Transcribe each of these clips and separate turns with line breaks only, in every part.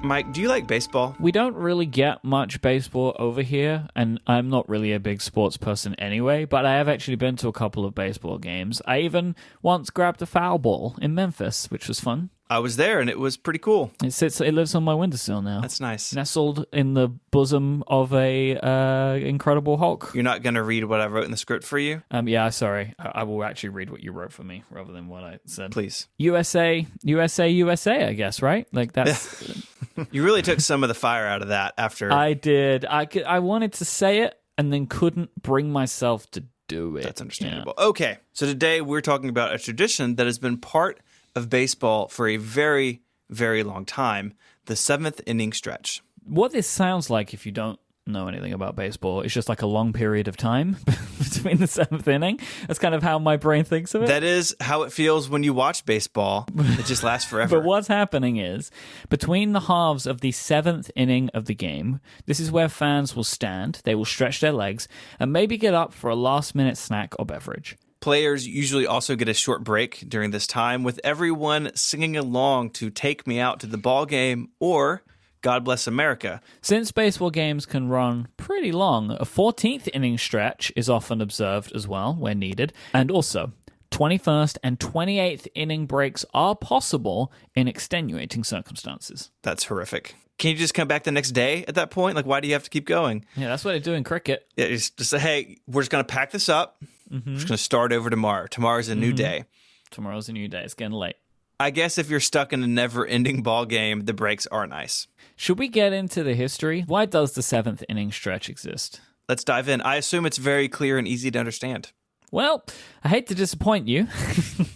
Mike, do you like baseball?
We don't really get much baseball over here, and I'm not really a big sports person anyway, but I have actually been to a couple of baseball games. I even once grabbed a foul ball in Memphis, which was fun.
I was there, and it was pretty cool.
It lives on my windowsill now.
That's nice.
Nestled in the bosom of a Incredible Hulk.
You're not going to read what I wrote in the script for you?
Yeah, sorry. I will actually read what you wrote for me rather than what I said.
Please.
USA, I guess, right? Like that's...
You really took some of the fire out of that after...
I did. I wanted to say it and then couldn't bring myself to do it.
That's understandable. Yeah. Okay, so today we're talking about a tradition that has been part of baseball for a very, very long time, the seventh inning stretch.
What this sounds like, if you don't know anything about baseball, is just like a long period of time between the seventh inning. That's kind of how my brain thinks of it.
That is how it feels when you watch baseball. It just lasts forever.
But what's happening is, between the halves of the seventh inning of the game, this is where fans will stand, they will stretch their legs, and maybe get up for a last-minute snack or beverage.
Players usually also get a short break during this time, with everyone singing along to Take Me Out to the Ball Game or God Bless America.
Since baseball games can run pretty long, a 14th inning stretch is often observed as well when needed. And also, 21st and 28th inning breaks are possible in extenuating circumstances.
That's horrific. Can you just come back the next day at that point? Like, why do you have to keep going?
Yeah, that's what they do in cricket.
Yeah, just say, hey, we're just going to pack this up. We're just going to start over tomorrow. Tomorrow's a new day.
Tomorrow's a new day. It's getting late.
I guess if you're stuck in a never-ending ball game, the breaks are nice.
Should we get into the history? Why does the seventh inning stretch exist?
Let's dive in. I assume it's very clear and easy to understand.
Well, I hate to disappoint you.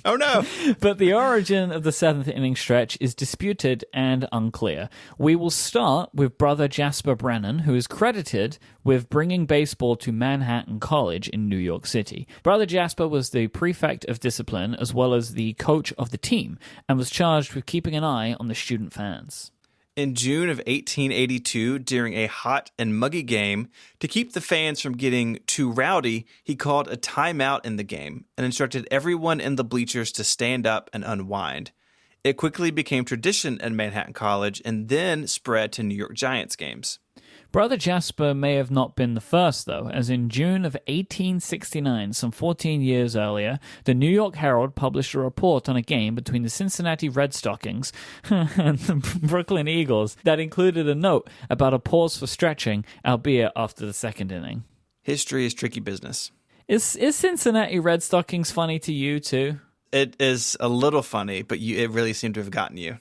Oh, no.
But the origin of the seventh inning stretch is disputed and unclear. We will start with Brother Jasper Brennan, who is credited with bringing baseball to Manhattan College in New York City. Brother Jasper was the prefect of discipline as well as the coach of the team and was charged with keeping an eye on the student fans.
In June of 1882, during a hot and muggy game, to keep the fans from getting too rowdy, he called a timeout in the game and instructed everyone in the bleachers to stand up and unwind. It quickly became tradition at Manhattan College and then spread to New York Giants games.
Brother Jasper may have not been the first, though, as in June of 1869, some 14 years earlier, the New York Herald published a report on a game between the Cincinnati Red Stockings and the Brooklyn Eagles that included a note about a pause for stretching, albeit after the second inning.
History is tricky business.
Is Cincinnati Red Stockings funny to you, too?
It is a little funny, but it really seemed to have gotten you.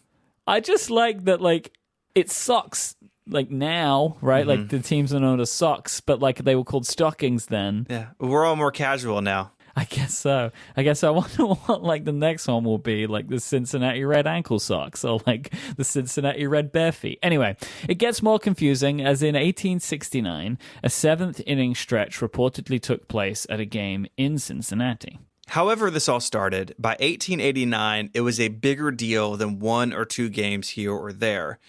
I just like that, like, it sucks. Like now, right? Like the teams are known as socks, but like they were called stockings then.
Yeah, we're all more casual now.
I guess so. I guess I wonder what like the next one will be, like the Cincinnati Red ankle socks or like the Cincinnati Red bare feet. Anyway, it gets more confusing as in 1869, a seventh inning stretch reportedly took place at a game in Cincinnati.
However this all started, by 1889, it was a bigger deal than one or two games here or there.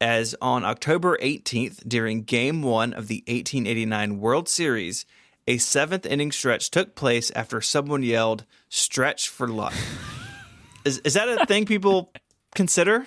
As on October 18th, during Game 1 of the 1889 World Series, a seventh inning stretch took place after someone yelled, "Stretch for luck." Is that a thing people consider?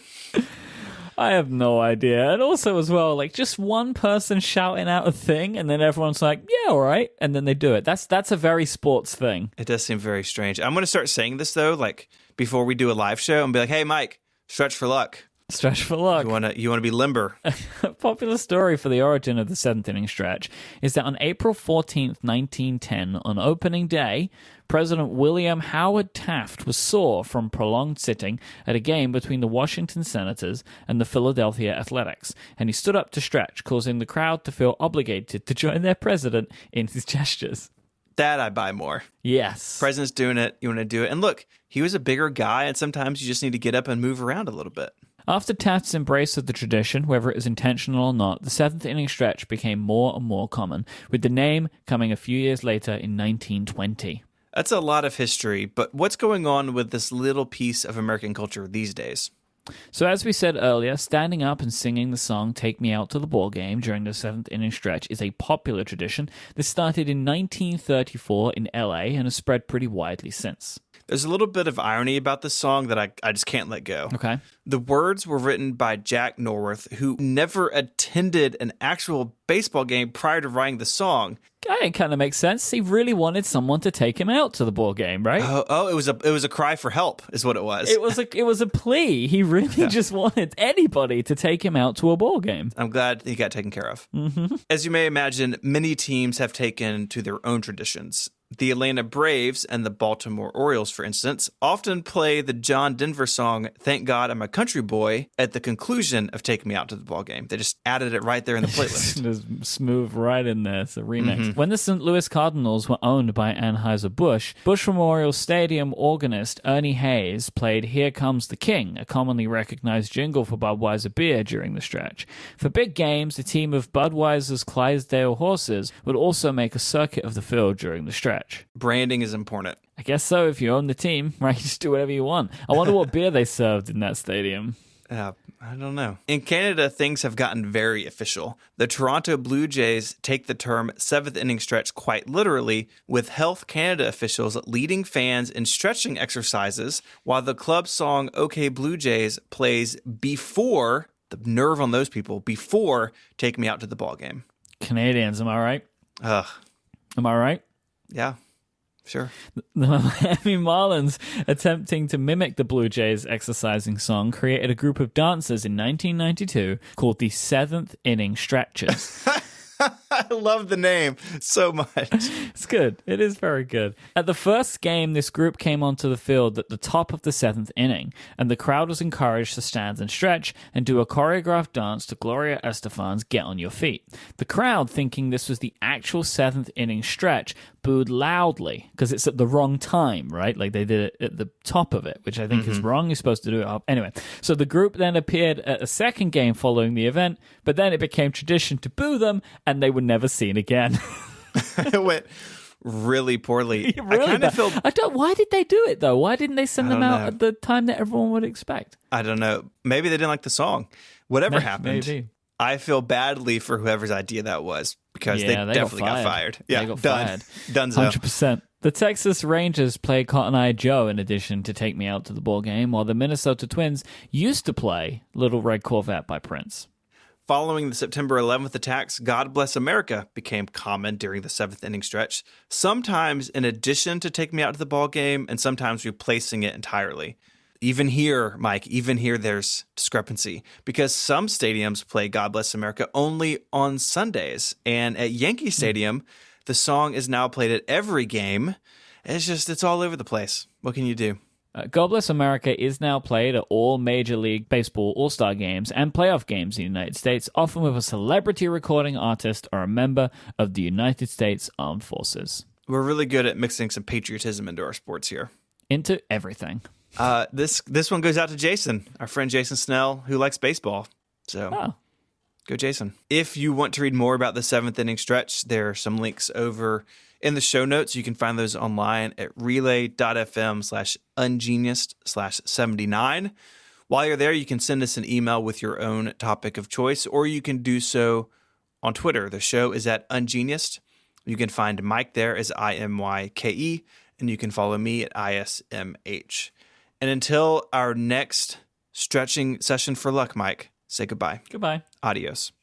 I have no idea. And also as well, like just one person shouting out a thing and then everyone's like, yeah, all right. And then they do it. That's a very sports thing.
It does seem very strange. I'm going to start saying this though, like before we do a live show and be like, hey, Mike, stretch for luck.
Stretch for luck.
You want to be limber.
A popular story for the origin of the seventh inning stretch is that on April 14th, 1910, on opening day, President William Howard Taft was sore from prolonged sitting at a game between the Washington Senators and the Philadelphia Athletics, and he stood up to stretch, causing the crowd to feel obligated to join their president in his gestures.
That I buy more.
Yes.
President's doing it, you want to do it. And look, he was a bigger guy, and sometimes you just need to get up and move around a little bit.
After Taft's embrace of the tradition, whether it was intentional or not, the seventh inning stretch became more and more common, with the name coming a few years later in 1920.
That's a lot of history, but what's going on with this little piece of American culture these days?
So as we said earlier, standing up and singing the song Take Me Out to the Ball Game during the seventh inning stretch is a popular tradition. This started in 1934 in LA and has spread pretty widely since.
There's a little bit of irony about this song that I just can't let go.
Okay.
The words were written by Jack Norworth, who never attended an actual baseball game prior to writing the song.
It kind of makes sense. He really wanted someone to take him out to the ball game, right?
It was a cry for help, is what it was.
It was a plea. He really just wanted anybody to take him out to a ball game.
I'm glad he got taken care of. Mm-hmm. As you may imagine, many teams have taken to their own traditions. The Atlanta Braves and the Baltimore Orioles, for instance, often play the John Denver song "Thank God I'm a Country Boy" at the conclusion of "Take Me Out to the Ball Game." They just added it right there in the playlist.
Just smooth right in there. It's a remix. When the St. Louis Cardinals were owned by Anheuser-Busch, Busch Memorial Stadium organist Ernie Hayes played "Here Comes the King," a commonly recognized jingle for Budweiser beer during the stretch. For big games, a team of Budweiser's Clydesdale horses would also make a circuit of the field during the stretch.
Branding is important.
I guess so. If you own the team, right, you just do whatever you want. I wonder what beer they served in that stadium.
I don't know. In Canada, things have gotten very official. The Toronto Blue Jays take the term seventh inning stretch quite literally, with Health Canada officials leading fans in stretching exercises while the club song "OK Blue Jays" plays before, the nerve on those people, before "Take Me Out to the Ball Game."
Canadians, am I right?
Ugh.
Am I right?
Yeah, sure.
The Miami Marlins, attempting to mimic the Blue Jays' exercising song, created a group of dancers in 1992 called the Seventh Inning Stretchers.
I love the name so much.
It's good. It is very good. At the first game, this group came onto the field at the top of the seventh inning, and the crowd was encouraged to stand and stretch and do a choreographed dance to Gloria Estefan's "Get on Your Feet." The crowd, thinking this was the actual seventh inning stretch, booed loudly because it's at the wrong time, right? Like they did it at the top of it, which I think is wrong. You're supposed to do it up. Anyway, so the group then appeared at a second game following the event, but then it became tradition to boo them, and they were never seen again.
It went really poorly.
Really
I kind of feel.
Why did they do it though? Why didn't they send them out
know.
at the time that everyone would expect?
I don't know. Maybe they didn't like the song. Whatever happened,
Maybe.
I feel badly for whoever's idea that was because they definitely got fired. Yeah,
they got
done.
fired.
Donezo.
100%. The Texas Rangers played Cotton Eye Joe in addition to "Take Me Out to the Ball Game," while the Minnesota Twins used to play "Little Red Corvette" by Prince.
Following the September 11th attacks, "God Bless America" became common during the seventh inning stretch, sometimes in addition to "Take Me Out to the Ball Game" and sometimes replacing it entirely. Even here, Mike, there's discrepancy because some stadiums play "God Bless America" only on Sundays. And at Yankee Stadium, the song is now played at every game. It's all over the place. What can you do?
God Bless America is now played at all Major League Baseball All-Star games and playoff games in the United States, often with a celebrity recording artist or a member of the United States Armed Forces.
We're really good at mixing some patriotism into our sports here.
Into everything.
This one goes out to Jason, our friend Jason Snell, who likes baseball. So go Jason. If you want to read more about the seventh inning stretch, there are some links over in the show notes. You can find those online at relay.fm/ungeniused/79. While you're there, you can send us an email with your own topic of choice, or you can do so on Twitter. The show is at Ungeniused. You can find Mike there as IMYKE, and you can follow me at ISMH. And until our next stretching session for luck, Mike, say goodbye.
Goodbye.
Adios.